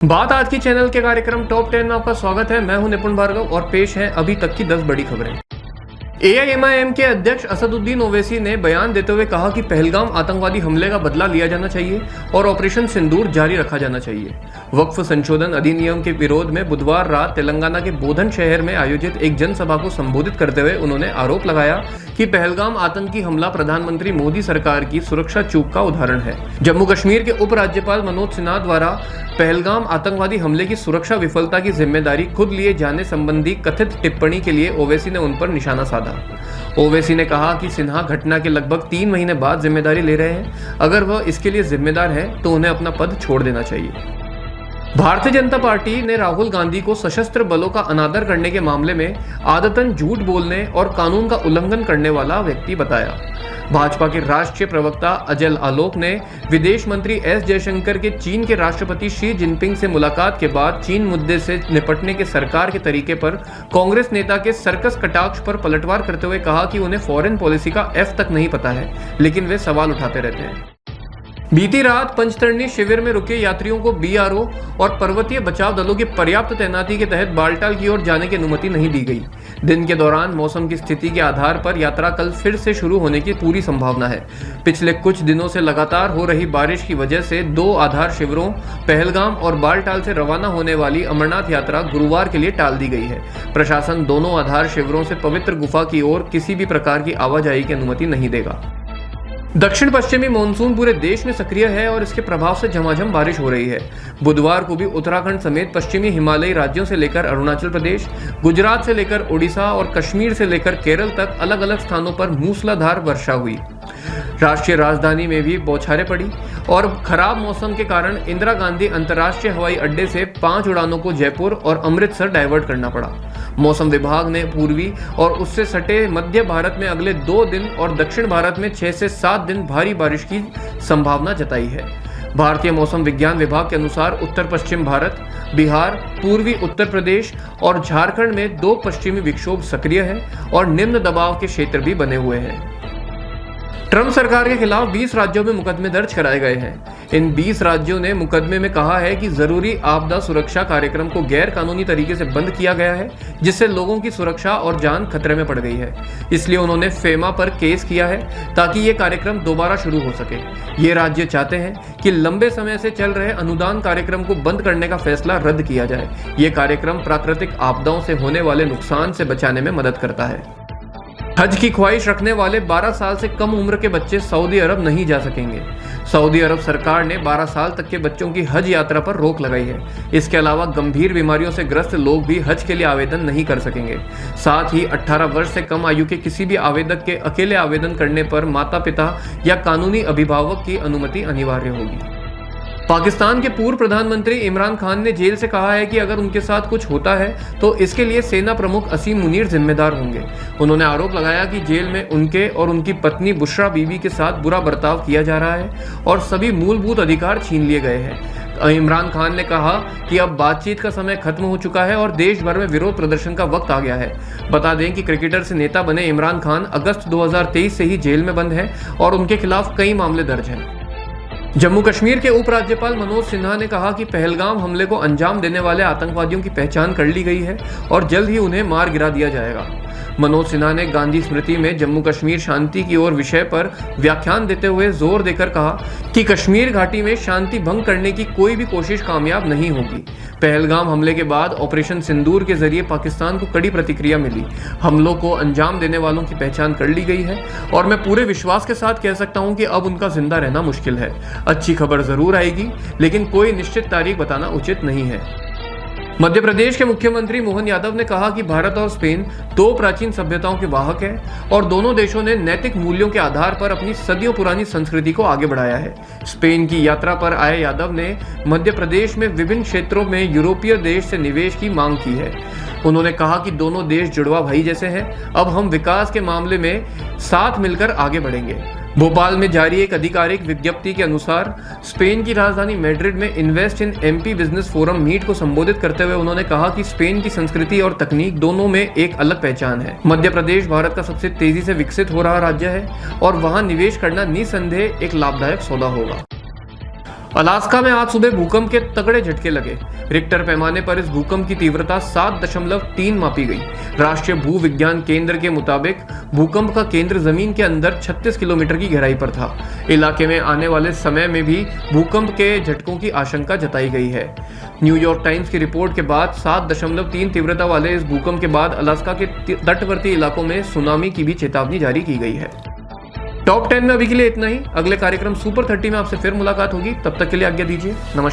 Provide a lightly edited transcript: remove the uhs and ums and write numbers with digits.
बात आज की चैनल के कार्यक्रम टॉप 10 में आपका स्वागत है। मैं हूं निपुण भार्गव और पेश है अभी तक की 10 बड़ी खबरें। एआईएमआईएम के अध्यक्ष असदुद्दीन ओवैसी ने बयान देते हुए कहा कि पहलगाम आतंकवादी हमले का बदला लिया जाना चाहिए और ऑपरेशन सिंदूर जारी रखा जाना चाहिए। वक्फ संशोधन अधिनियम के विरोध में बुधवार रात तेलंगाना के बोधन शहर में आयोजित एक जनसभा को संबोधित करते हुए उन्होंने आरोप लगाया कि पहलगाम आतंकी हमला प्रधानमंत्री मोदी सरकार की सुरक्षा चूक का उदाहरण है। जम्मू कश्मीर के उपराज्यपाल मनोज सिन्हा द्वारा पहलगाम आतंकवादी हमले की सुरक्षा विफलता की जिम्मेदारी खुद लिए जाने संबंधी कथित टिप्पणी के लिए ओवैसी ने उन पर निशाना साधा। ओवैसी ने कहा कि सिन्हा घटना के लगभग 3 महीने बाद जिम्मेदारी ले रहे हैं। अगर वह इसके लिए जिम्मेदार हैं तो उन्हें अपना पद छोड़ देना चाहिए। भारतीय जनता पार्टी ने राहुल गांधी को सशस्त्र बलों का अनादर करने के मामले में आदतन झूठ बोलने और कानून का उल्लंघन करने वाला व्यक्ति बताया। भाजपा के राष्ट्रीय प्रवक्ता अजय आलोक ने विदेश मंत्री एस जयशंकर के चीन के राष्ट्रपति शी जिनपिंग से मुलाकात के बाद चीन मुद्दे से निपटने के सरकार के तरीके पर कांग्रेस नेता के सर्कस कटाक्ष पर पलटवार करते हुए कहा कि उन्हें फॉरेन पॉलिसी का एफ तक नहीं पता है, लेकिन वे सवाल उठाते रहते हैं। बीती रात पंचतरणी शिविर में रुके यात्रियों को बीआरओ और पर्वतीय बचाव दलों की पर्याप्त तैनाती के तहत बालटाल की ओर जाने की अनुमति नहीं दी गई। दिन के दौरान मौसम की स्थिति के आधार पर यात्रा कल फिर से शुरू होने की पूरी संभावना है। पिछले कुछ दिनों से लगातार हो रही बारिश की वजह से 2 आधार शिविरों पहलगाम और बालटाल से रवाना होने वाली अमरनाथ यात्रा गुरुवार के लिए टाल दी गई है। प्रशासन दोनों आधार शिविरों से पवित्र गुफा की ओर किसी भी प्रकार की आवाजाही की अनुमति नहीं देगा। दक्षिण पश्चिमी मानसून पूरे देश में सक्रिय है और इसके प्रभाव से झमाझम बारिश हो रही है। बुधवार को भी उत्तराखंड समेत पश्चिमी हिमालयी राज्यों से लेकर अरुणाचल प्रदेश, गुजरात से लेकर ओडिशा और कश्मीर से लेकर केरल तक अलग अलग स्थानों पर मूसलाधार वर्षा हुई। राष्ट्रीय राजधानी में भी बौछारें पड़ी और खराब मौसम के कारण इंदिरा गांधी अंतर्राष्ट्रीय हवाई अड्डे से 5 उड़ानों को जयपुर और अमृतसर डाइवर्ट करना पड़ा। मौसम विभाग ने पूर्वी और उससे सटे मध्य भारत में अगले 2 दिन और दक्षिण भारत में 6 से 7 दिन भारी बारिश की संभावना जताई है। भारतीय मौसम विज्ञान विभाग के अनुसार उत्तर पश्चिम भारत, बिहार, पूर्वी उत्तर प्रदेश और झारखंड में 2 पश्चिमी विक्षोभ सक्रिय हैं और निम्न दबाव के क्षेत्र भी बने हुए हैं। ट्रंप सरकार के खिलाफ 20 राज्यों में मुकदमे दर्ज कराए गए हैं। इन 20 राज्यों ने मुकदमे में कहा है कि जरूरी आपदा सुरक्षा कार्यक्रम को गैर कानूनी तरीके से बंद किया गया है, जिससे लोगों की सुरक्षा और जान खतरे में पड़ गई है। इसलिए उन्होंने फेमा पर केस किया है ताकि ये कार्यक्रम दोबारा शुरू हो सके। ये राज्य चाहते हैं कि लंबे समय से चल रहे अनुदान कार्यक्रम को बंद करने का फैसला रद्द किया जाए। ये कार्यक्रम प्राकृतिक आपदाओं से होने वाले नुकसान से बचाने में मदद करता है। हज की ख्वाहिश रखने वाले 12 साल से कम उम्र के बच्चे सऊदी अरब नहीं जा सकेंगे। सऊदी अरब सरकार ने 12 साल तक के बच्चों की हज यात्रा पर रोक लगाई है। इसके अलावा गंभीर बीमारियों से ग्रस्त लोग भी हज के लिए आवेदन नहीं कर सकेंगे। साथ ही 18 वर्ष से कम आयु के किसी भी आवेदक के अकेले आवेदन करने पर माता पिता या कानूनी अभिभावक की अनुमति अनिवार्य होगी। पाकिस्तान के पूर्व प्रधानमंत्री इमरान खान ने जेल से कहा है कि अगर उनके साथ कुछ होता है तो इसके लिए सेना प्रमुख असीम मुनीर जिम्मेदार होंगे। उन्होंने आरोप लगाया कि जेल में उनके और उनकी पत्नी बुशरा बीबी के साथ बुरा बर्ताव किया जा रहा है और सभी मूलभूत अधिकार छीन लिए गए हैं। इमरान खान ने कहा कि अब बातचीत का समय खत्म हो चुका है और देश भर में विरोध प्रदर्शन का वक्त आ गया है। बता दें कि क्रिकेटर से नेता बने इमरान खान अगस्त 2023 से ही जेल में बंद हैं और उनके खिलाफ कई मामले दर्ज हैं। जम्मू कश्मीर के उपराज्यपाल मनोज सिन्हा ने कहा कि पहलगाम हमले को अंजाम देने वाले आतंकवादियों की पहचान कर ली गई है और जल्द ही उन्हें मार गिरा दिया जाएगा। मनोज सिन्हा ने गांधी स्मृति में जम्मू कश्मीर शांति की ओर विषय पर व्याख्यान देते हुए जोर देकर कहा कि कश्मीर घाटी में शांति भंग करने की कोई भी कोशिश कामयाब नहीं होगी। पहलगाम हमले के बाद ऑपरेशन सिंदूर के जरिए पाकिस्तान को कड़ी प्रतिक्रिया मिली। हमलों को अंजाम देने वालों की पहचान कर ली गई है और मैं पूरे विश्वास के साथ कह सकता हूं कि अब उनका जिंदा रहना मुश्किल है। अच्छी खबर जरूर आएगी, लेकिन कोई निश्चित तारीख बताना उचित नहीं है। मध्य प्रदेश के मुख्यमंत्री मोहन यादव ने कहा कि भारत और स्पेन 2 प्राचीन सभ्यताओं के वाहक हैं और दोनों देशों ने नैतिक मूल्यों के आधार पर अपनी सदियों पुरानी संस्कृति को आगे बढ़ाया है। स्पेन की यात्रा पर आए यादव ने मध्य प्रदेश में विभिन्न क्षेत्रों में यूरोपीय देश से निवेश की मांग की है। उन्होंने कहा कि दोनों देश जुड़वा भाई जैसे हैं। अब हम विकास के मामले में साथ मिलकर आगे बढ़ेंगे। भोपाल में जारी एक आधिकारिक विज्ञप्ति के अनुसार स्पेन की राजधानी मैड्रिड में invest in MP business forum meet को संबोधित करते हुए उन्होंने कहा कि स्पेन की संस्कृति और तकनीक दोनों में एक अलग पहचान है। मध्य प्रदेश भारत का सबसे तेजी से विकसित हो रहा राज्य है और वहां निवेश करना निसंदेह एक लाभदायक सौदा होगा। अलास्का में आज सुबह भूकंप के तगड़े झटके लगे। रिक्टर पैमाने पर इस भूकंप की तीव्रता 7.3 मापी गई। राष्ट्रीय भूविज्ञान केंद्र के मुताबिक भूकंप का केंद्र जमीन के अंदर 36 किलोमीटर की गहराई पर था। इलाके में आने वाले समय में भी भूकंप के झटकों की आशंका जताई गई है। न्यूयॉर्क टाइम्स की रिपोर्ट के बाद 7.3 तीव्रता वाले इस भूकंप के बाद अलास्का के तटवर्ती इलाकों में सुनामी की भी चेतावनी जारी की गई है। टॉप 10 में अभी के लिए इतना ही। अगले कार्यक्रम सुपर 30 में आपसे फिर मुलाकात होगी। तब तक के लिए आज्ञा दीजिए। नमस्कार।